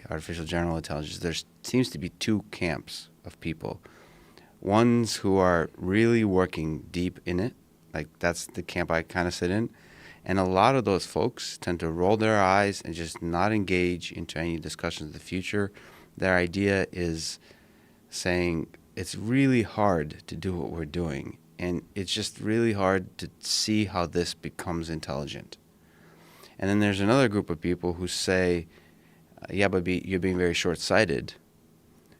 AI, artificial general intelligence, there seems to be two camps of people. Ones who are really working deep in it, like that's the camp I kind of sit in. And a lot of those folks tend to roll their eyes and just not engage into any discussions of the future. Their idea is saying it's really hard to do what we're doing, and it's just really hard to see how this becomes intelligent. And then there's another group of people who say, yeah, but you're being very short-sighted,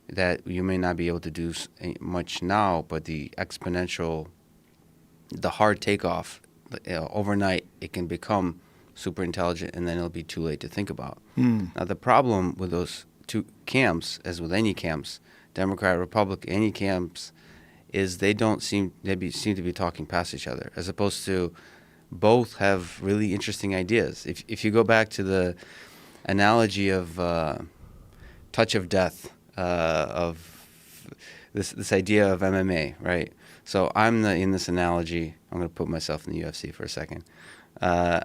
that you may not be able to do much now, but the exponential, the hard takeoff, overnight, it can become super intelligent, and then it'll be too late to think about. Now, the problem with those two camps, as with any camps, Democrat, Republican, any camps, is they seem to be talking past each other, as opposed to both have really interesting ideas. If you go back to the analogy of touch of death, of this idea of MMA, right? So in this analogy, I'm going to put myself in the UFC for a second.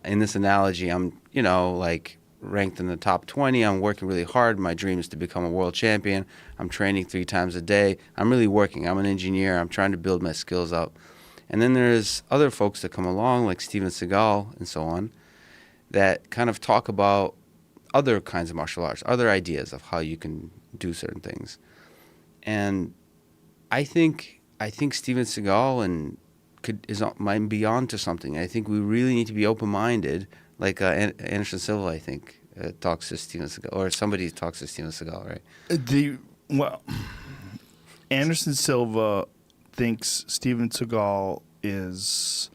In this analogy, I'm, like ranked in the top 20. I'm working really hard. My dream is to become a world champion. I'm training 3 times a day. I'm really working. I'm an engineer. I'm trying to build my skills up. And then there's other folks that come along, like Steven Seagal and so on, that kind of talk about other kinds of martial arts, other ideas of how you can do certain things. And I think Steven Seagal might be on to something. I think we really need to be open-minded, like Anderson Silva, I think, talks to Steven Seagal, or somebody talks to Steven Seagal, right? Anderson Silva thinks Steven Seagal is,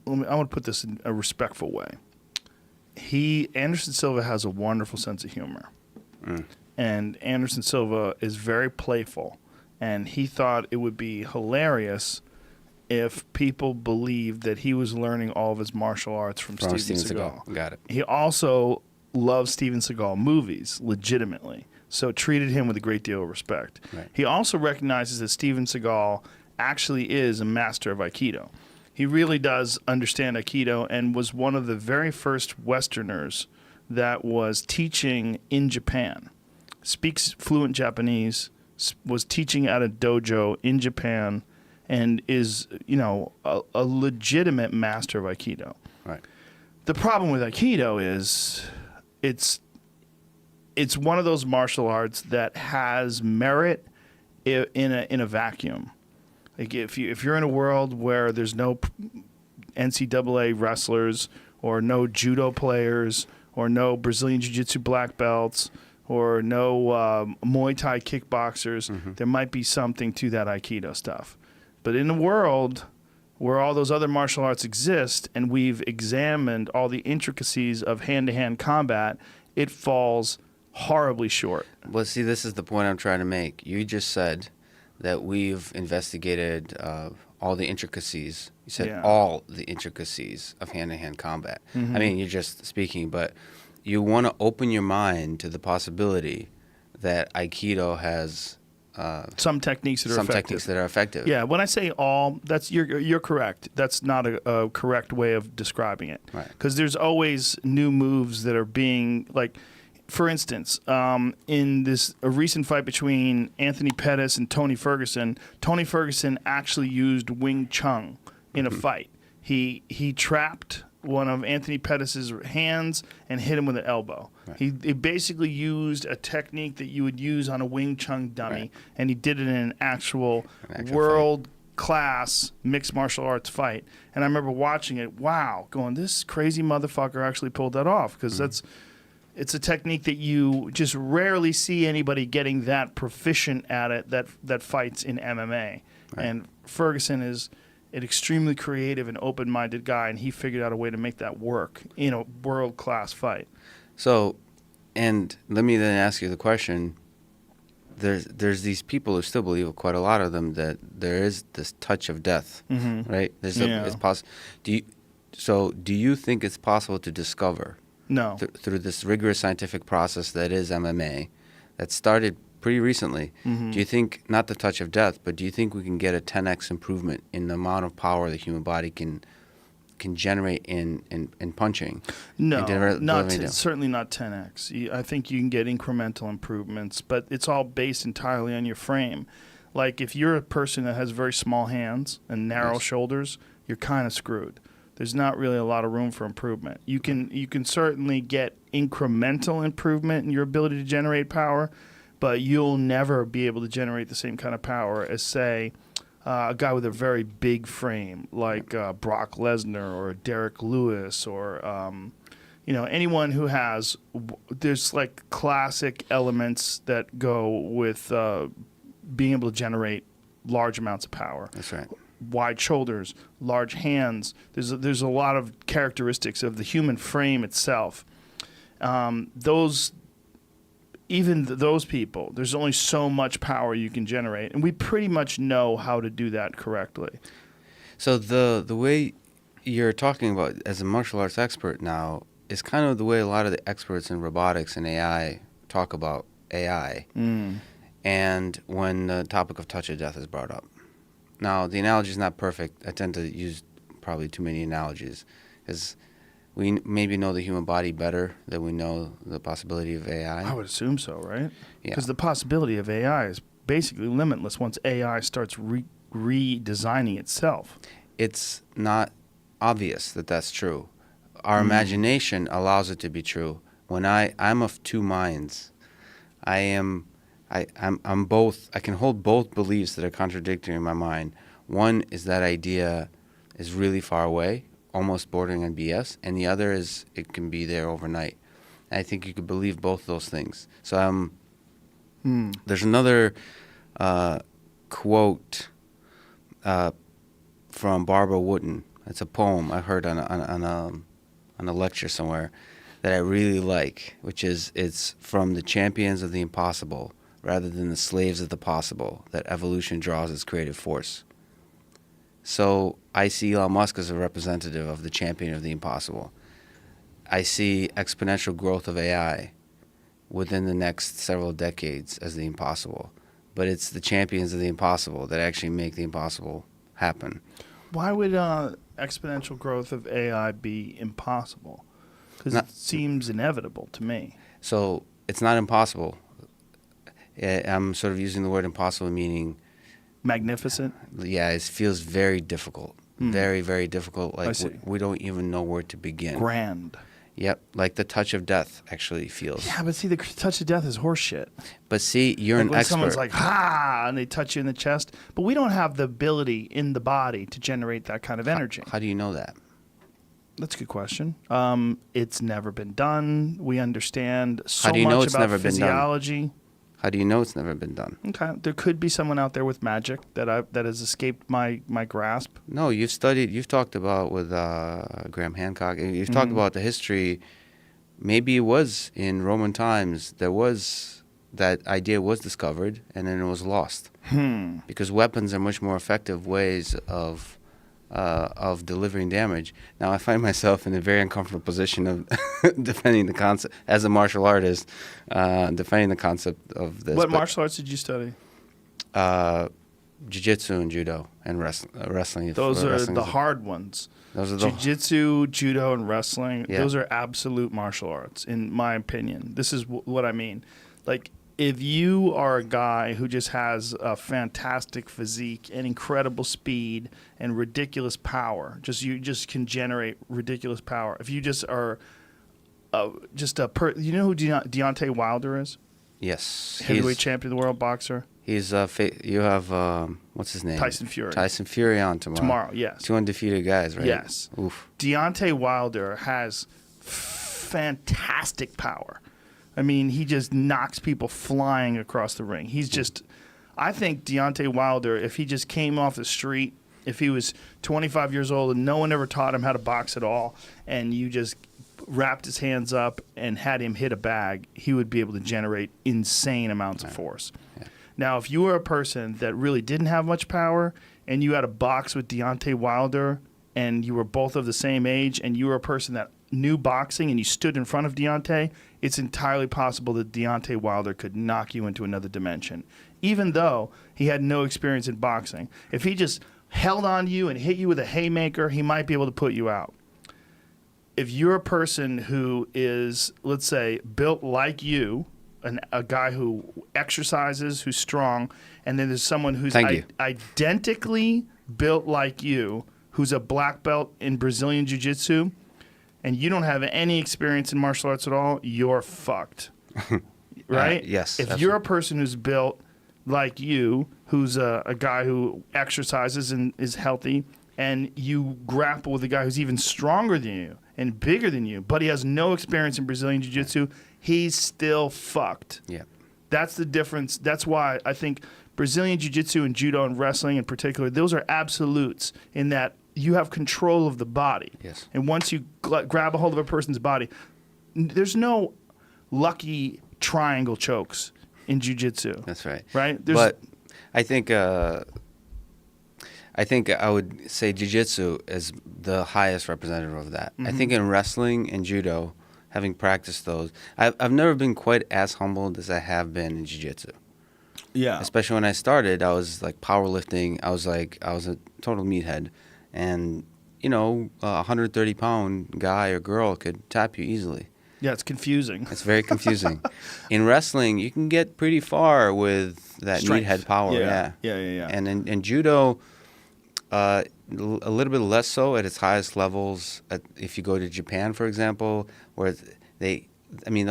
I want to put this in a respectful way. Anderson Silva has a wonderful sense of humor. And Anderson Silva is very playful. And he thought it would be hilarious if people believed that he was learning all of his martial arts from Steven Seagal. Got it. He also loves Steven Seagal movies, legitimately. So treated him with a great deal of respect. Right. He also recognizes that Steven Seagal actually is a master of Aikido. He really does understand Aikido and was one of the very first Westerners that was teaching in Japan. Speaks fluent Japanese, was teaching at a dojo in Japan, and is, a legitimate master of Aikido. Right. The problem with Aikido is it's one of those martial arts that has merit in a vacuum. Like if you're in a world where there's no NCAA wrestlers or no judo players or no Brazilian Jiu Jitsu black belts or no Muay Thai kickboxers, there might be something to that Aikido stuff. But in a world where all those other martial arts exist and we've examined all the intricacies of hand-to-hand combat, it falls horribly short. Well, see, this is the point I'm trying to make. You just said that we've investigated all the intricacies. You said all the intricacies of hand-to-hand combat. I mean, you're just speaking, but you want to open your mind to the possibility that Aikido has some techniques that are effective. Yeah, when I say all, that's you're correct. That's not a correct way of describing it. Right. Because there's always new moves that are being, like, for instance, in a recent fight between Anthony Pettis and Tony Ferguson actually used Wing Chun in a fight. He trapped one of Anthony Pettis' hands and hit him with an elbow. Right. He basically used a technique that you would use on a Wing Chun dummy, and he did it in an actual world-class mixed martial arts fight. And I remember watching it, going, this crazy motherfucker actually pulled that off, because it's a technique that you just rarely see anybody getting that proficient at it that fights in MMA. Right. And Ferguson is an extremely creative and open-minded guy, and he figured out a way to make that work in a world-class fight. So, and let me then ask you the question. There's these people who still believe, quite a lot of them, that there is this touch of death, right? It's possible. Do you think it's possible to discover? No. Through this rigorous scientific process that is MMA, that started pretty recently, do you think, not the touch of death, but do you think we can get a 10x improvement in the amount of power the human body can can generate in punching. No, Delivering certainly not 10x. I think you can get incremental improvements, but it's all based entirely on your frame. Like if you're a person that has very small hands and narrow shoulders, you're kind of screwed. There's not really a lot of room for improvement. You can certainly get incremental improvement in your ability to generate power, but you'll never be able to generate the same kind of power as, say, a guy with a very big frame like Brock Lesnar or Derek Lewis or anyone who has. There's like classic elements that go with being able to generate large amounts of power. That's right. Wide shoulders, large hands. There's a lot of characteristics of the human frame itself. Those people, there's only so much power you can generate, and we pretty much know how to do that correctly. So the way you're talking about as a martial arts expert now is kind of the way a lot of the experts in robotics and AI talk about AI. And when the topic of touch of death is brought up. Now, the analogy is not perfect. I tend to use probably too many analogies, because we maybe know the human body better than we know the possibility of AI. I would assume so, right? Yeah. Because the possibility of AI is basically limitless once AI starts redesigning itself. It's not obvious that that's true. Our imagination allows it to be true. When I'm of two minds, I'm both. I can hold both beliefs that are contradictory in my mind. One is that idea is really far away, almost bordering on BS, and the other is it can be there overnight. And I think you could believe both those things. So there's another quote from Barbara Wooten. It's a poem I heard on a lecture somewhere that I really like, which is, it's from the champions of the impossible rather than the slaves of the possible that evolution draws its creative force. So I see Elon Musk as a representative of the champion of the impossible. I see exponential growth of AI within the next several decades as the impossible. But it's the champions of the impossible that actually make the impossible happen. Why would exponential growth of AI be impossible? Because it seems inevitable to me. So it's not impossible. I'm sort of using the word impossible meaning... magnificent? Yeah, it feels very difficult. Very, very difficult. Like we don't even know where to begin. Grand. Yep, like the touch of death actually feels. Yeah, but see, the touch of death is horseshit. But see, you're like an when expert. Someone's like, ha, and they touch you in the chest. But we don't have the ability in the body to generate that kind of energy. How do you know that? That's a good question. It's never been done. We understand so How do you know much it's about never been done? physiology. How do you know it's never been done? Okay, there could be someone out there with magic that has escaped my grasp. No, you've talked about with Graham Hancock. You've talked about the history. Maybe it was in Roman times. That idea was discovered and then it was lost. Because weapons are much more effective ways of delivering damage. Now I find myself in a very uncomfortable position of defending the concept as a martial artist, defending the concept of this. What martial arts did you study? Jiu Jitsu and judo and wrestling. Those are the hard ones. Those are the Jiu Jitsu, judo, and wrestling. Yeah. Those are absolute martial arts, in my opinion. This is what I mean. Like, if you are a guy who just has a fantastic physique and incredible speed and ridiculous power, you just can generate ridiculous power. If you just are you know who Deontay Wilder is? Yes, Heavyweight champion of the world, boxer. He's you have what's his name? Tyson Fury. Tyson Fury on tomorrow. Tomorrow, yes. Two undefeated guys, right? Yes. Oof. Deontay Wilder has fantastic power. I mean, he just knocks people flying across the ring. I think Deontay Wilder, if he just came off the street, if he was 25 years old and no one ever taught him how to box at all, and you just wrapped his hands up and had him hit a bag, he would be able to generate insane amounts of force. Yeah. Now, if you were a person that really didn't have much power and you had a box with Deontay Wilder and you were both of the same age and you were a person that knew boxing and you stood in front of Deontay, it's entirely possible that Deontay Wilder could knock you into another dimension, even though he had no experience in boxing. If he just held on to you and hit you with a haymaker, he might be able to put you out. If you're a person who is, let's say, built like you, a guy who exercises, who's strong, and then there's someone who's identically built like you, who's a black belt in Brazilian Jiu Jitsu, and you don't have any experience in martial arts at all, you're fucked. Right? Yes. If you're a person who's built like you, who's a guy who exercises and is healthy, and you grapple with a guy who's even stronger than you and bigger than you, but he has no experience in Brazilian Jiu Jitsu, he's still fucked. Yeah. That's the difference. That's why I think Brazilian Jiu Jitsu and Judo and wrestling in particular, those are absolutes in that you have control of the body. Yes. And once you grab a hold of a person's body, there's no lucky triangle chokes in Jiu Jitsu. That's right. Right? But I think I would say Jiu Jitsu is the highest representative of that. I think in wrestling and Judo, having practiced those, I've never been quite as humbled as I have been in Jiu Jitsu. Yeah. Especially when I started, I was like powerlifting. I was a total meathead. And, you know, a 130-pound guy or girl could tap you easily. Yeah, it's confusing. It's very confusing. In wrestling, you can get pretty far with that Strength. meathead power. Yeah. And in Judo, a little bit less so at its highest levels. If you go to Japan, for example, where the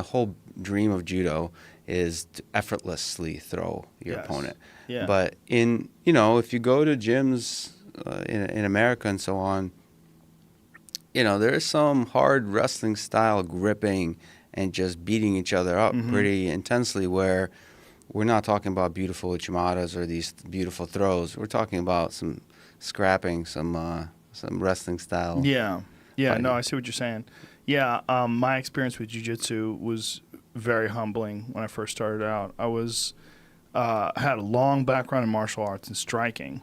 whole dream of Judo is to effortlessly throw your opponent. Yeah. But if you go to gyms in America and so on, there's some hard wrestling style gripping and just beating each other up pretty intensely, where we're not talking about beautiful Ichimadas or these beautiful throws. We're talking about some scrapping, some wrestling style. Yeah. fighting. No, I see what you're saying. Yeah, my experience with jiu-jitsu was very humbling when I first started out. I had a long background in martial arts and striking,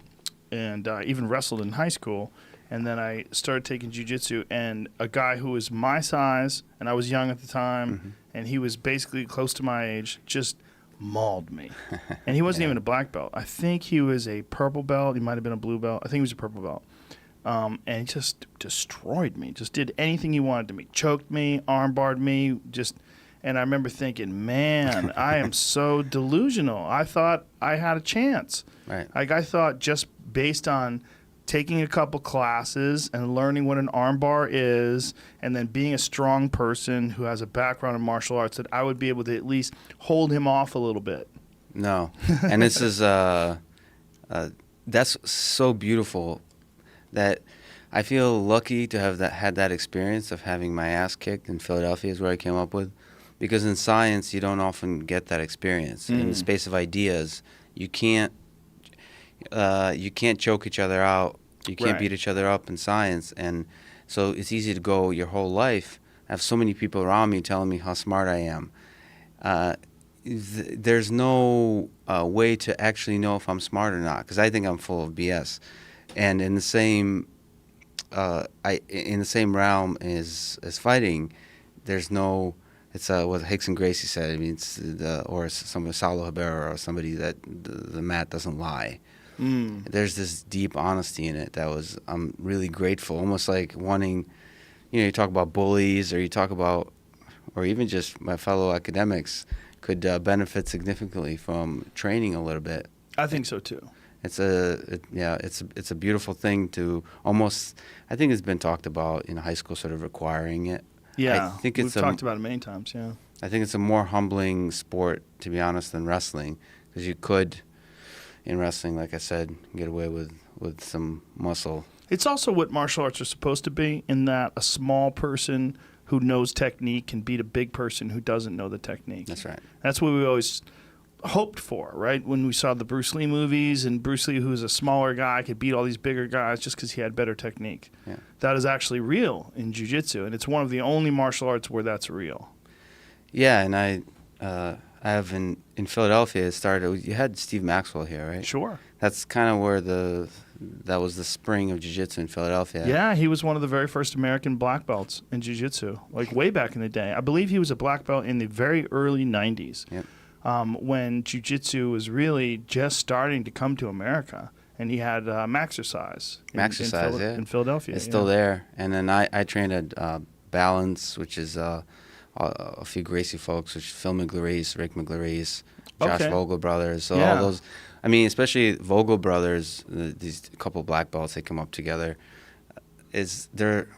and even wrestled in high school. And then I started taking jiu-jitsu, and a guy who was my size, and I was young at the time, and he was basically close to my age, just mauled me. And he wasn't even a black belt. I think he was a purple belt. He might have been a blue belt. I think he was a purple belt. And he just destroyed me, just did anything he wanted to me. Choked me, armbarred me, and I remember thinking, man, I am so delusional. I thought I had a chance. Right. Like, I thought just based on taking a couple classes and learning what an armbar is, and then being a strong person who has a background in martial arts, that I would be able to at least hold him off a little bit. No. And this is that's so beautiful that I feel lucky to have had that experience of having my ass kicked in Philadelphia is where I came up with. Because in science, you don't often get that experience. In the space of ideas, you can't choke each other out. You can't beat each other up in science. And so it's easy to go your whole life. I have so many people around me telling me how smart I am. There's no way to actually know if I'm smart or not, because I think I'm full of BS. And in the same realm as fighting, there's no. It's what Hickson Gracie said. I mean, or some Saulo Ribera or somebody that the mat doesn't lie. There's this deep honesty in it I'm really grateful. Almost like wanting, you talk about bullies, or you talk about, or even just my fellow academics could benefit significantly from training a little bit. I think so too. It's a beautiful thing to almost. I think it's been talked about in high school, sort of requiring it. Yeah, I think we've talked about it many times, yeah. I think it's a more humbling sport, to be honest, than wrestling, because you could, in wrestling, like I said, get away with some muscle. It's also what martial arts are supposed to be, in that a small person who knows technique can beat a big person who doesn't know the technique. That's right. That's what we always hoped for, right? When we saw the Bruce Lee movies, and Bruce Lee, who's a smaller guy, could beat all these bigger guys just because he had better technique. Yeah. That is actually real in jiu-jitsu, and it's one of the only martial arts where that's real. Yeah, and I have in Philadelphia, it started. You had Steve Maxwell here, right? Sure. That's kind of where that was the spring of jiu-jitsu in Philadelphia. Yeah, he was one of the very first American black belts in jiu-jitsu, like way back in the day. I believe he was a black belt in the very early 90s. Yep. When jiu-jitsu was really just starting to come to America. and he had Maxercise. Maxercise, yeah. In Philadelphia. It's still there. And then I trained at Balance, which is a few Gracie folks, which is Phil McGlarese, Rick McGlarese, Josh Vogel brothers. So all those, I mean, especially Vogel brothers, these couple black belts, they come up together. They're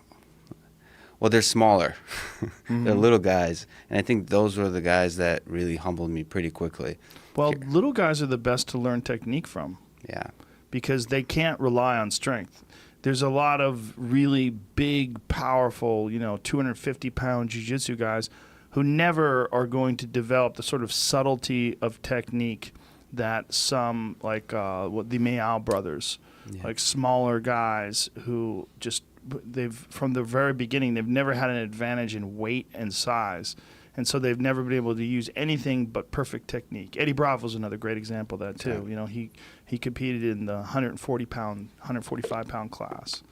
smaller. Mm-hmm. They're little guys. And I think those were the guys that really humbled me pretty quickly. Well, little guys are the best to learn technique from. Yeah. Because they can't rely on strength. There's a lot of really big, powerful, 250-pound jiu-jitsu guys who never are going to develop the sort of subtlety of technique that some, like the Mayao brothers, like smaller guys who from the very beginning, they've never had an advantage in weight and size. And so they've never been able to use anything but perfect technique. Eddie Bravo's another great example of that too. He competed in the 145-pound class.